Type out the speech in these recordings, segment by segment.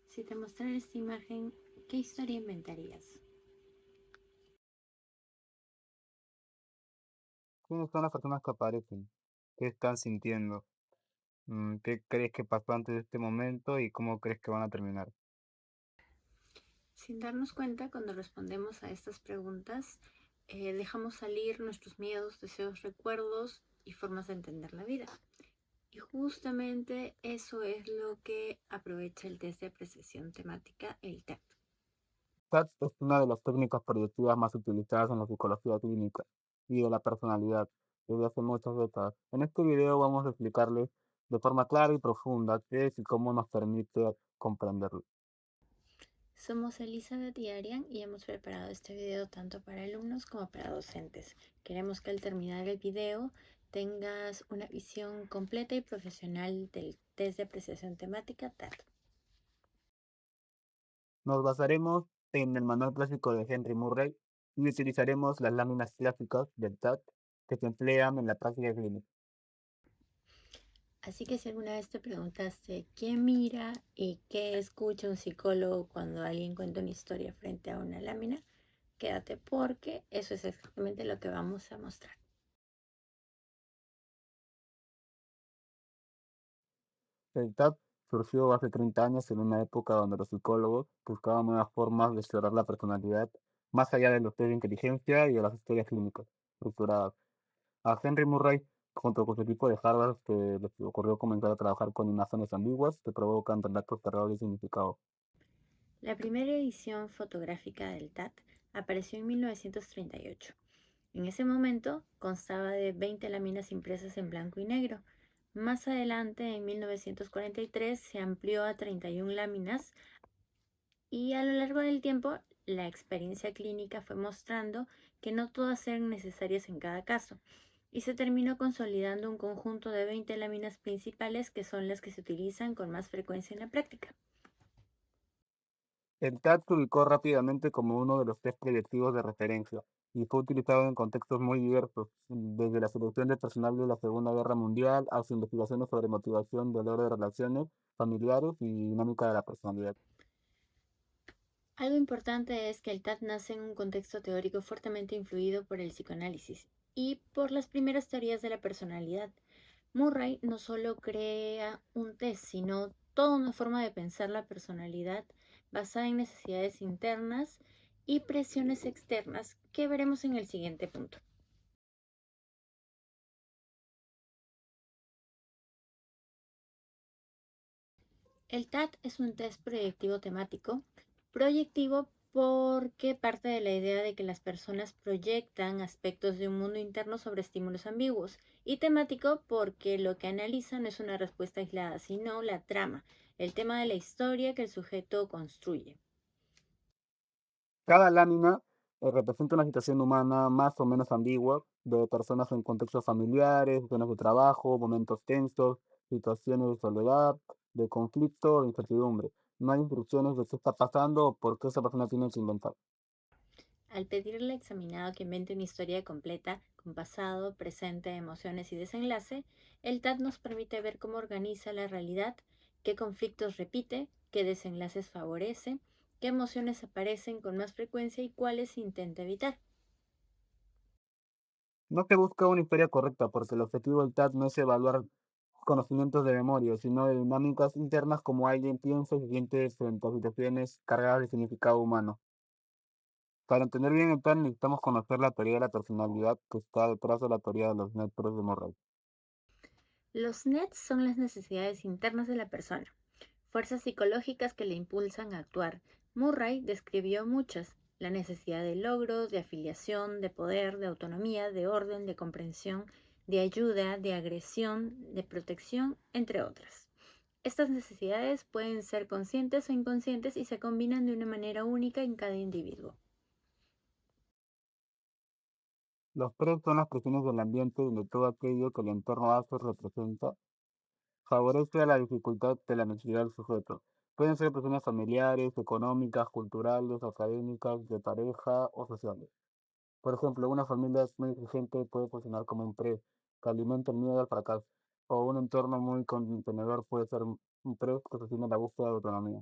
Si te mostrara esta imagen, ¿qué historia inventarías? ¿Quiénes son las personas que aparecen? ¿Qué están sintiendo? ¿Qué crees que pasó antes de este momento y cómo crees que van a terminar? Sin darnos cuenta, cuando respondemos a estas preguntas, dejamos salir nuestros miedos, deseos, recuerdos y formas de entender la vida. Y justamente eso es lo que aprovecha el test de apreciación temática, el TAP. TAT es una de las técnicas proyectivas más utilizadas en la psicología clínica y de la personalidad desde hace muchas décadas. En este video vamos a explicarles de forma clara y profunda qué es y cómo nos permite comprenderlo. Somos Elizabeth y Arian y hemos preparado este video tanto para alumnos como para docentes. Queremos que al terminar el video tengas una visión completa y profesional del test de apreciación temática TAP. Nos basaremos en el manual clásico de Henry Murray y utilizaremos las láminas clásicas del TAT que se emplean en la práctica clínica. Así que si alguna vez te preguntaste qué mira y qué escucha un psicólogo cuando alguien cuenta una historia frente a una lámina, quédate porque eso es exactamente lo que vamos a mostrar. El TAP surgió hace 30 años en una época donde los psicólogos buscaban nuevas formas de explorar la personalidad, más allá de los test de inteligencia y de las historias clínicas estructuradas. A Henry Murray, junto con su equipo de Harvard, se les ocurrió comenzar a trabajar con imágenes ambiguas que provocan relatos de error y significado. La primera edición fotográfica del TAT apareció en 1938. En ese momento constaba de 20 láminas impresas en blanco y negro. Más adelante, en 1943, se amplió a 31 láminas y a lo largo del tiempo la experiencia clínica fue mostrando que no todas eran necesarias en cada caso y se terminó consolidando un conjunto de 20 láminas principales que son las que se utilizan con más frecuencia en la práctica. El TAT se ubicó rápidamente como uno de los test proyectivos de referencia y fue utilizado en contextos muy diversos, desde la selección de personal de la Segunda Guerra Mundial hasta investigaciones sobre motivación, dolor de relaciones familiares y dinámica de la personalidad. Algo importante es que el TAT nace en un contexto teórico fuertemente influido por el psicoanálisis y por las primeras teorías de la personalidad. Murray no solo crea un test, sino toda una forma de pensar la personalidad basada en necesidades internas y presiones externas que veremos en el siguiente punto. El TAT es un test proyectivo temático. Proyectivo porque parte de la idea de que las personas proyectan aspectos de un mundo interno sobre estímulos ambiguos. Y temático porque lo que analiza no es una respuesta aislada, sino la trama, el tema de la historia que el sujeto construye. Cada lámina representa una situación humana más o menos ambigua de personas en contextos familiares, zonas de trabajo, momentos tensos, situaciones de soledad, de conflicto, de incertidumbre. No hay instrucciones de qué está pasando o por qué esa persona tiene que inventar. Al pedirle al examinado que invente una historia completa, con pasado, presente, emociones y desenlace, el TAT nos permite ver cómo organiza la realidad, qué conflictos repite, qué desenlaces favorece, qué emociones aparecen con más frecuencia y cuáles intenta evitar. No se busca una historia correcta porque el objetivo del TAT no es evaluar conocimientos de memoria, sino de dinámicas internas como alguien piensa y siente frente a situaciones cargadas de significado humano. Para entender bien el TAT necesitamos conocer la teoría de la personalidad que está detrás de la teoría de los neutros de Murray. Los NETs son las necesidades internas de la persona, fuerzas psicológicas que le impulsan a actuar. Murray describió muchas: la necesidad de logros, de afiliación, de poder, de autonomía, de orden, de comprensión, de ayuda, de agresión, de protección, entre otras. Estas necesidades pueden ser conscientes o inconscientes y se combinan de una manera única en cada individuo. Los tres son las presiones del ambiente y de todo aquello que el entorno hace representa, favorece a la dificultad de la necesidad del sujeto. Pueden ser presiones familiares, económicas, culturales, académicas, de pareja o sociales. Por ejemplo, una familia muy exigente puede funcionar como un pre que alimenta el miedo al fracaso, o un entorno muy contenedor puede ser un pre que sostiene la búsqueda de autonomía.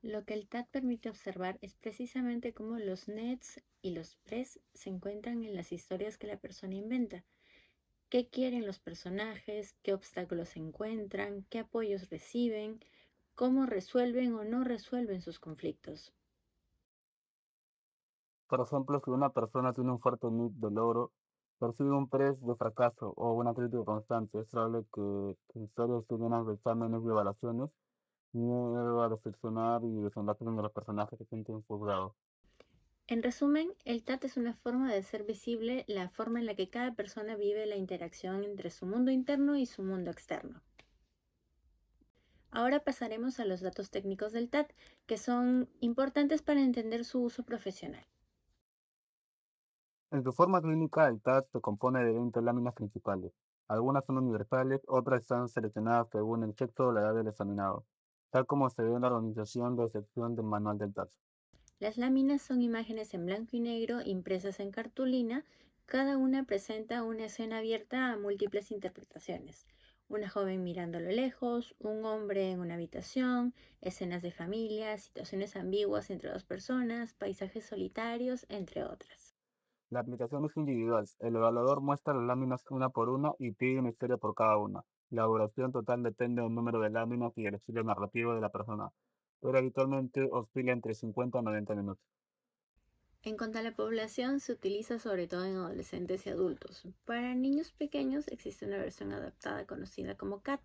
Lo que el TAT permite observar es precisamente cómo los nets y los pres se encuentran en las historias que la persona inventa. ¿Qué quieren los personajes? ¿Qué obstáculos encuentran? ¿Qué apoyos reciben? ¿Cómo resuelven o no resuelven sus conflictos? Por ejemplo, si una persona tiene un fuerte need de logro, percibe un press de fracaso o una crítica constante, es probable que su historia esté llena de exámenes y evaluaciones, miedo a decepcionar y desenlaces donde los personajes se sienten juzgados. En resumen, el TAT es una forma de hacer visible la forma en la que cada persona vive la interacción entre su mundo interno y su mundo externo. Ahora pasaremos a los datos técnicos del TAT, que son importantes para entender su uso profesional. En su forma clínica, el TAT se compone de 20 láminas principales. Algunas son universales, otras están seleccionadas según el sexo o la edad del examinado, tal como se ve en la organización de sección del manual del TAT. Las láminas son imágenes en blanco y negro impresas en cartulina. Cada una presenta una escena abierta a múltiples interpretaciones. Una joven mirando a lo lejos, un hombre en una habitación, escenas de familia, situaciones ambiguas entre dos personas, paisajes solitarios, entre otras. La aplicación es individual. El evaluador muestra las láminas una por una y pide una historia por cada una. La duración total depende del número de láminas y del estilo narrativo de la persona, pero habitualmente oscila entre 50 y 90 minutos. En cuanto a la población, se utiliza sobre todo en adolescentes y adultos. Para niños pequeños existe una versión adaptada conocida como CAT,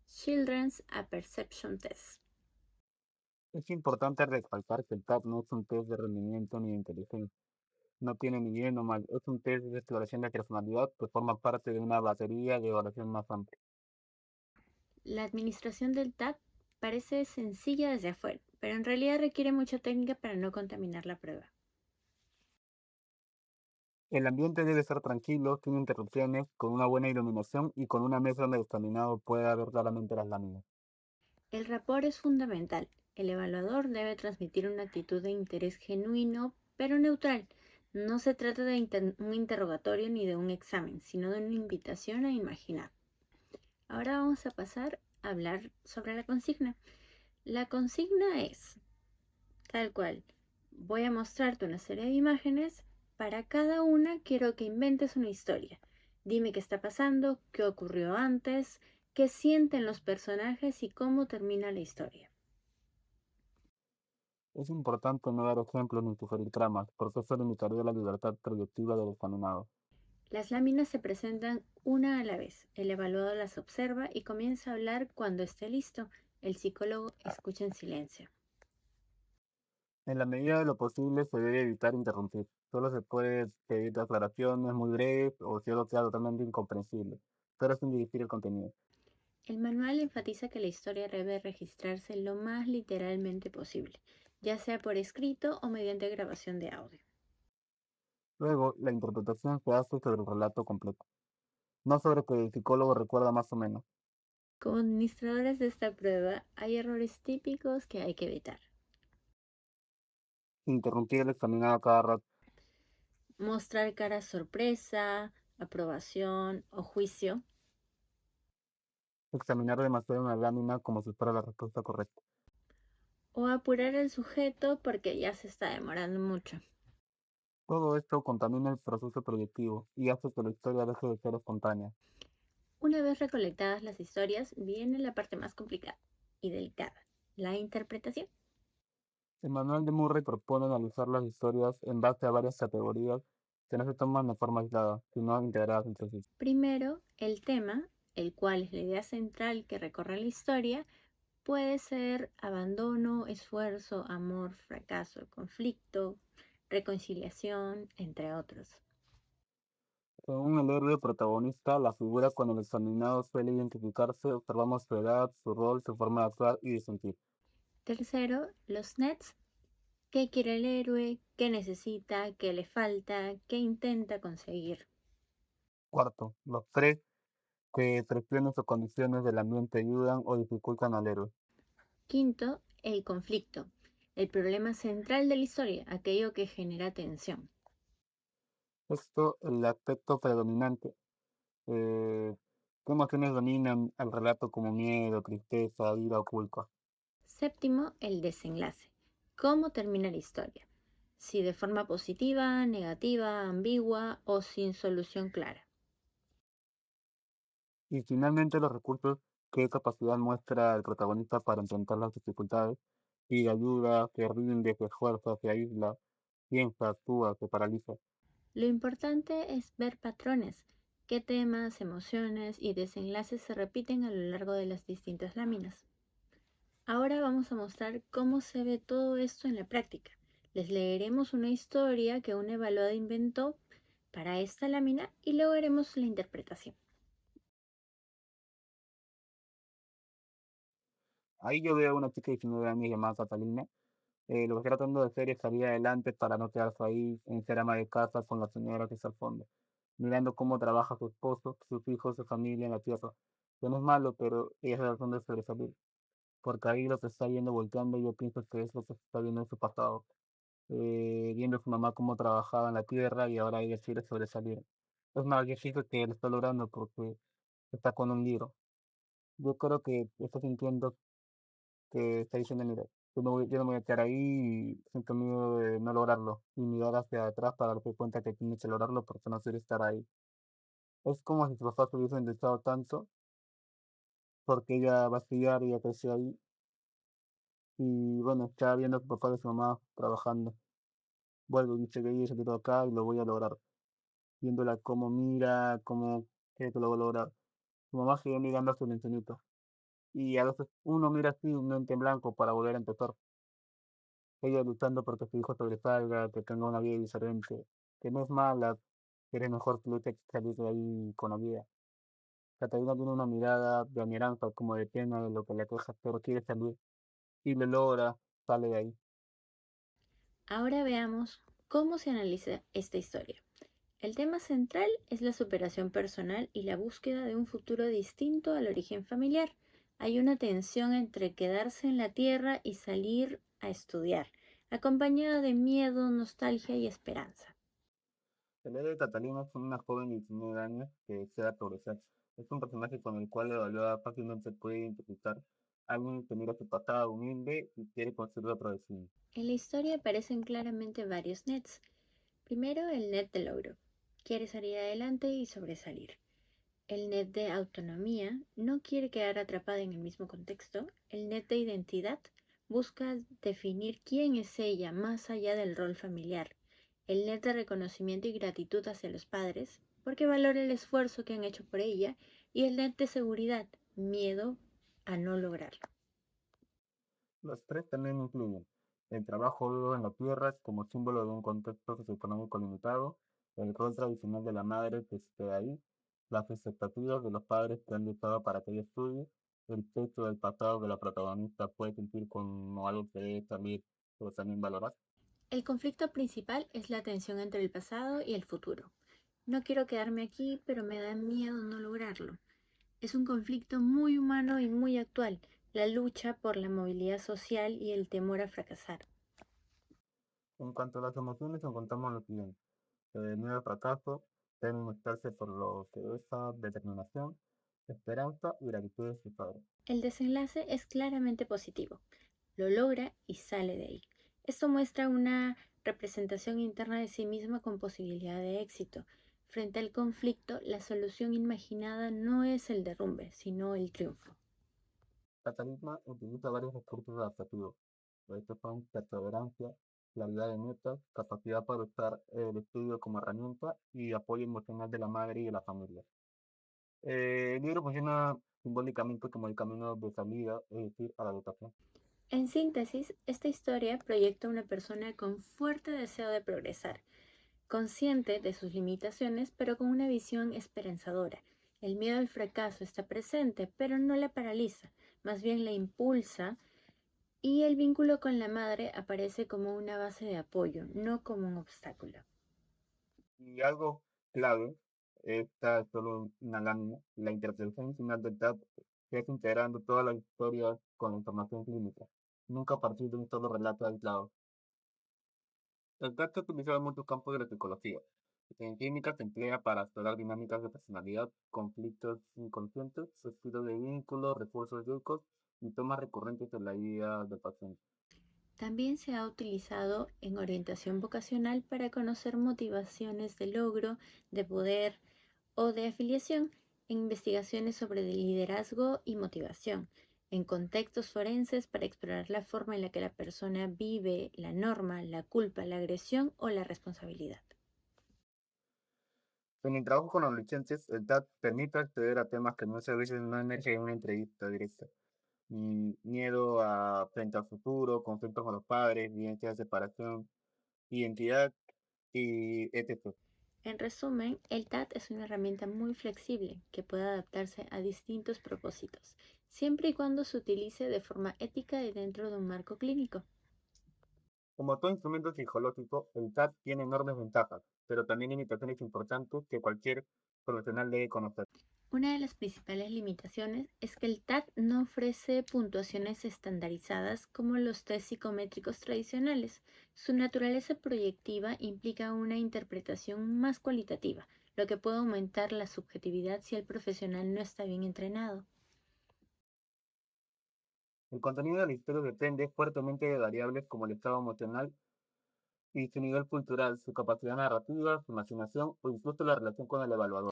Children's a Perception Test. Es importante recalcar que el TAP no es un test de rendimiento ni de inteligencia. No tiene ni bien o mal. Es un test de exploración de personalidad que forma parte de una batería de evaluación más amplia. La administración del TAT parece sencilla desde afuera, pero en realidad requiere mucha técnica para no contaminar la prueba. El ambiente debe ser tranquilo, sin interrupciones, con una buena iluminación y con una mesa donde el examinado pueda ver claramente las láminas. El rapport es fundamental. El evaluador debe transmitir una actitud de interés genuino, pero neutral. No se trata de un interrogatorio ni de un examen, sino de una invitación a imaginar. Ahora vamos a pasar a hablar sobre la consigna. La consigna es, tal cual, voy a mostrarte una serie de imágenes. Para cada una quiero que inventes una historia. Dime qué está pasando, qué ocurrió antes, qué sienten los personajes y cómo termina la historia. Es importante no dar ejemplos ni sugerir tramas, porque eso limitaría la libertad proyectiva del examinado. Las láminas se presentan una a la vez. El evaluador las observa y comienza a hablar cuando esté listo. El psicólogo escucha en silencio. En la medida de lo posible se debe evitar interrumpir. Solo se puede pedir aclaraciones muy breves o si algo queda totalmente incomprensible, pero sin dirigir el contenido. El manual enfatiza que la historia debe registrarse lo más literalmente posible, ya sea por escrito o mediante grabación de audio. Luego, la interpretación se hace sobre el relato completo, no sobre que el psicólogo recuerda más o menos. Como administradores de esta prueba, hay errores típicos que hay que evitar. Interrumpir el examinado a cada rato, Mostrar cara sorpresa, aprobación o juicio. examinar demasiado una lámina como si fuera la respuesta correcta. O apurar al sujeto porque ya se está demorando mucho. Todo esto contamina el proceso proyectivo y hace que la historia deje de ser espontánea. Una vez recolectadas las historias, viene la parte más complicada y delicada, la interpretación. El manual de Murray propone analizar las historias en base a varias categorías que no se toman de forma aislada, sino integradas entre sí. Primero, el tema, el cual es la idea central que recorre la historia, puede ser abandono, esfuerzo, amor, fracaso, conflicto, reconciliación, entre otros. Según el héroe protagonista, la figura con el examinado suele identificarse, observamos su edad, su rol, su forma de actuar y de sentir. Tercero, los nets. ¿Qué quiere el héroe? ¿Qué necesita? ¿Qué le falta? ¿Qué intenta conseguir? Cuarto, los tres que presiones o condiciones del ambiente ayudan o dificultan al héroe. Quinto, el conflicto. El problema central de la historia, aquello que genera tensión. Sexto, el aspecto predominante. ¿Qué emociones dominan el relato como miedo, tristeza, ira o culpa? Séptimo, el desenlace. ¿Cómo termina la historia? Si de forma positiva, negativa, ambigua o sin solución clara. Y finalmente los recursos, qué capacidad muestra el protagonista para enfrentar las dificultades, pide ayuda, se rinde, se esfuerza, se aísla, piensa, actúa, se paraliza. Lo importante es ver patrones, qué temas, emociones y desenlaces se repiten a lo largo de las distintas láminas. Ahora vamos a mostrar cómo se ve todo esto en la práctica. Les leeremos una historia que un evaluado inventó para esta lámina y luego haremos la interpretación. Ahí yo veo a una chica de 19 años llamada Catalina. Lo que está tratando de hacer es salir adelante para no quedarse ahí en ser ama de casa con la señora que está al fondo, mirando cómo trabaja su esposo, sus hijos, su familia en la tierra. Que no es malo, pero ella es la razón de sobresalir. Porque ahí lo que está viendo volteando, yo pienso que es lo que está viendo en su pasado. Viendo a su mamá cómo trabajaba en la tierra y ahora ella quiere sobresalir. Es más, yo siento que él está logrando porque está con un libro. Yo creo que está sintiendo que está diciendo, mira, yo no me voy a quedar ahí y siento miedo de no lograrlo. Y mirar hacia atrás para darse cuenta que tiene que lograrlo porque no quiere estar ahí. Es como si su papá se hubiese intentado tanto porque ella va a estudiar y ya creció ahí. Y bueno, está viendo a su papá y a su mamá trabajando. Vuelvo y dice que ella se quedó acá y lo voy a lograr. Viéndola cómo mira, cómo cree que lo va a lograr. Su mamá sigue mirando a su infinito. Y a veces uno mira así un mente en blanco para volver a empezar. Ella luchando porque su hijo sobresalga, que tenga una vida diferente, que no es mala, que eres mejor que lucha que salir de ahí con la vida. Catalina tiene una mirada de añoranza, como de pena de lo que le aqueja, pero quiere salir y lo logra, sale de ahí. Ahora veamos cómo se analiza esta historia. El tema central es la superación personal y la búsqueda de un futuro distinto al origen familiar. Hay una tensión entre quedarse en la tierra y salir a estudiar, acompañada de miedo, nostalgia y esperanza. El héroe de Catalina es una joven de 19 años que desea progresar. Es un personaje con el cual la evaluada fácilmente puede identificar. Alguien que mira su pasado humilde y quiere construir otra progresivo. En la historia aparecen claramente varios nets. Primero, el net de logro. Quiere salir adelante y sobresalir. El net de autonomía no quiere quedar atrapada en el mismo contexto. El net de identidad busca definir quién es ella más allá del rol familiar. El net de reconocimiento y gratitud hacia los padres, porque valora el esfuerzo que han hecho por ella. Y el net de seguridad, miedo a no lograrlo. Los tres también incluyen el trabajo duro en la tierra como símbolo de un contexto socioeconómico limitado, el rol tradicional de la madre que esté ahí, las expectativas de los padres que han luchado para que ella estudie, el peso del pasado que la protagonista puede sentir como algo que debe también, pero también valorar. El conflicto principal es la tensión entre el pasado y el futuro. No quiero quedarme aquí, pero me da miedo no lograrlo. Es un conflicto muy humano y muy actual, la lucha por la movilidad social y el temor a fracasar. En cuanto a las emociones, encontramos lo siguiente: miedo al fracaso, deben mezclarse por lo que esa determinación, esperanza y gratitud de su padre. El desenlace es claramente positivo, lo logra y sale de ahí. Esto muestra una representación interna de sí misma con posibilidad de éxito. Frente al conflicto, la solución imaginada no es el derrumbe, sino el triunfo. Catalina utiliza varios recursos adaptativos. Estos son perseverancia, claridad de metas, capacidad para usar el estudio como herramienta y apoyo emocional de la madre y de la familia. El libro funciona simbólicamente como el camino de salida, es decir, a la educación. En síntesis, esta historia proyecta una persona con fuerte deseo de progresar, consciente de sus limitaciones, pero con una visión esperanzadora. El miedo al fracaso está presente, pero no la paraliza, más bien la impulsa, y el vínculo con la madre aparece como una base de apoyo, no como un obstáculo. Y algo clave, esta es solo una lámina, la interpretación final del TAP es integrando toda la historia con la información clínica, nunca a partir de un solo relato aislado. El TAC se utiliza en muchos campos de la psicología. En química se emplea para explorar dinámicas de personalidad, conflictos inconscientes, estilos de vínculos, recursos lúdicos y temas recurrentes en la vida del paciente. También se ha utilizado en orientación vocacional para conocer motivaciones de logro, de poder o de afiliación, en investigaciones sobre el liderazgo y motivación, en contextos forenses para explorar la forma en la que la persona vive la norma, la culpa, la agresión o la responsabilidad. En el trabajo con adolescentes, el TAT permite acceder a temas que muchas veces no emergen en una entrevista directa. Miedo frente al futuro, conflictos con los padres, vivencias de separación, identidad y etc. En resumen, el TAT es una herramienta muy flexible que puede adaptarse a distintos propósitos, siempre y cuando se utilice de forma ética y dentro de un marco clínico. Como todo instrumento psicológico, el TAT tiene enormes ventajas, pero también limitaciones importantes que cualquier profesional debe conocer. Una de las principales limitaciones es que el TAT no ofrece puntuaciones estandarizadas como los test psicométricos tradicionales. Su naturaleza proyectiva implica una interpretación más cualitativa, lo que puede aumentar la subjetividad si el profesional no está bien entrenado. El contenido de la historia depende fuertemente de variables como el estado emocional y su nivel cultural, su capacidad narrativa, su imaginación o incluso la relación con el evaluador.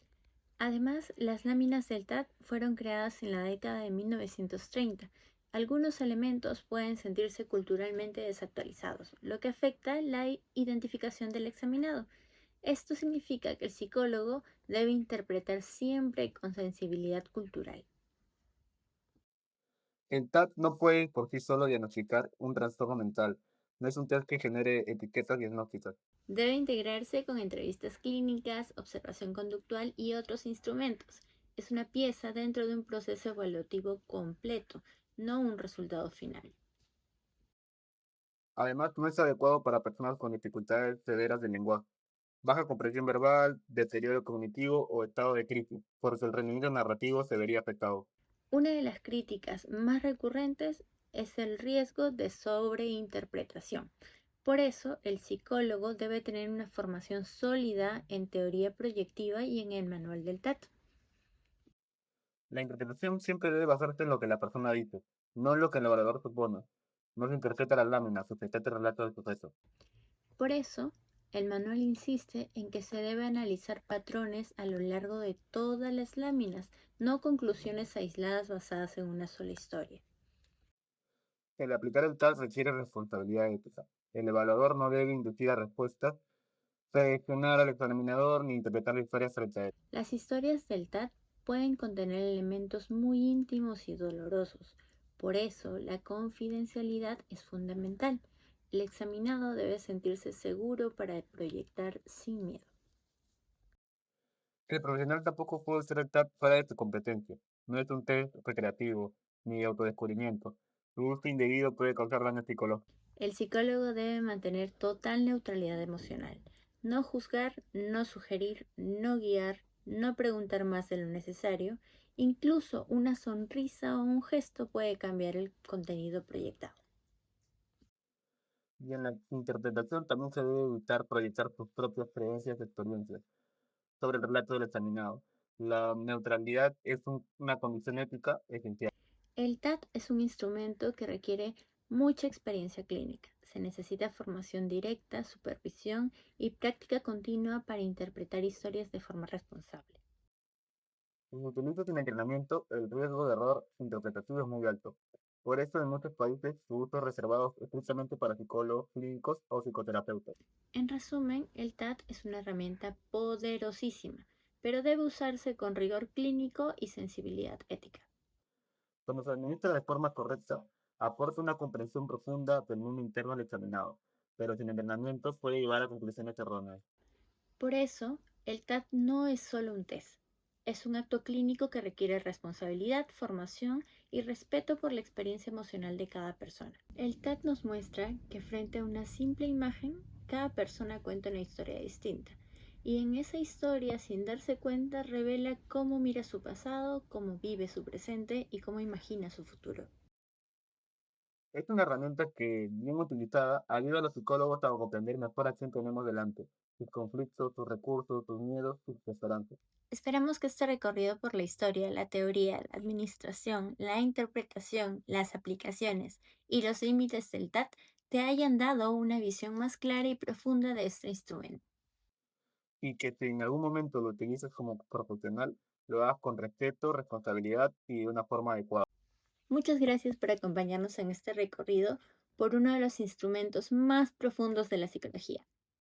Además, las láminas del TAT fueron creadas en la década de 1930. Algunos elementos pueden sentirse culturalmente desactualizados, lo que afecta la identificación del examinado. Esto significa que el psicólogo debe interpretar siempre con sensibilidad cultural. El TAT no puede por sí solo diagnosticar un trastorno mental, no es un test que genere etiquetas diagnósticas. Debe integrarse con entrevistas clínicas, observación conductual y otros instrumentos. Es una pieza dentro de un proceso evaluativo completo, no un resultado final. Además, no es adecuado para personas con dificultades severas del lenguaje, baja comprensión verbal, deterioro cognitivo o estado de crisis, porque el rendimiento narrativo se vería afectado. Una de las críticas más recurrentes es el riesgo de sobreinterpretación. Por eso, el psicólogo debe tener una formación sólida en teoría proyectiva y en el manual del TAT. La interpretación siempre debe basarse en lo que la persona dice, no en lo que el evaluador supone. No se interpreta las láminas, se interpreta el relato del suceso. Por eso, el manual insiste en que se debe analizar patrones a lo largo de todas las láminas, no conclusiones aisladas basadas en una sola historia. El aplicar el TAS requiere responsabilidad ética. El evaluador no debe inducir a respuestas, seleccionar al examinador ni interpretar la historia frente a él. Las historias del TAT pueden contener elementos muy íntimos y dolorosos. Por eso, la confidencialidad es fundamental. El examinado debe sentirse seguro para proyectar sin miedo. El profesional tampoco puede ser el TAT fuera de su competencia. No es un test recreativo ni de autodescubrimiento. Su uso indebido puede causar daño psicológico. El psicólogo debe mantener total neutralidad emocional. No juzgar, no sugerir, no guiar, no preguntar más de lo necesario. Incluso una sonrisa o un gesto puede cambiar el contenido proyectado. Y en la interpretación también se debe evitar proyectar sus propias creencias y experiencias sobre el relato del examinado. La neutralidad es una condición ética esencial. El TAT es un instrumento que requiere mucha experiencia clínica. Se necesita formación directa, supervisión y práctica continua para interpretar historias de forma responsable. Si se utiliza sin entrenamiento, el riesgo de error interpretativo es muy alto. Por eso en muchos países su uso es reservado estrictamente para psicólogos clínicos o psicoterapeutas. En resumen, el TAT es una herramienta poderosísima, pero debe usarse con rigor clínico y sensibilidad ética. Cuando se administra de forma correcta, aporta una comprensión profunda del mundo interno al examinado, pero sin entrenamiento puede llevar a conclusiones erróneas. Por eso, el TAT no es solo un test, es un acto clínico que requiere responsabilidad, formación y respeto por la experiencia emocional de cada persona. El TAT nos muestra que frente a una simple imagen, cada persona cuenta una historia distinta. Y en esa historia, sin darse cuenta, revela cómo mira su pasado, cómo vive su presente y cómo imagina su futuro. Es una herramienta que, bien utilizada, ayuda a los psicólogos a comprender mejor a quién tenemos delante, sus conflictos, sus recursos, sus miedos, sus esperanzas. Esperamos que este recorrido por la historia, la teoría, la administración, la interpretación, las aplicaciones y los límites del TAT te hayan dado una visión más clara y profunda de este instrumento. Y que si en algún momento lo utilices como profesional, lo hagas con respeto, responsabilidad y de una forma adecuada. Muchas gracias por acompañarnos en este recorrido por uno de los instrumentos más profundos de la psicología.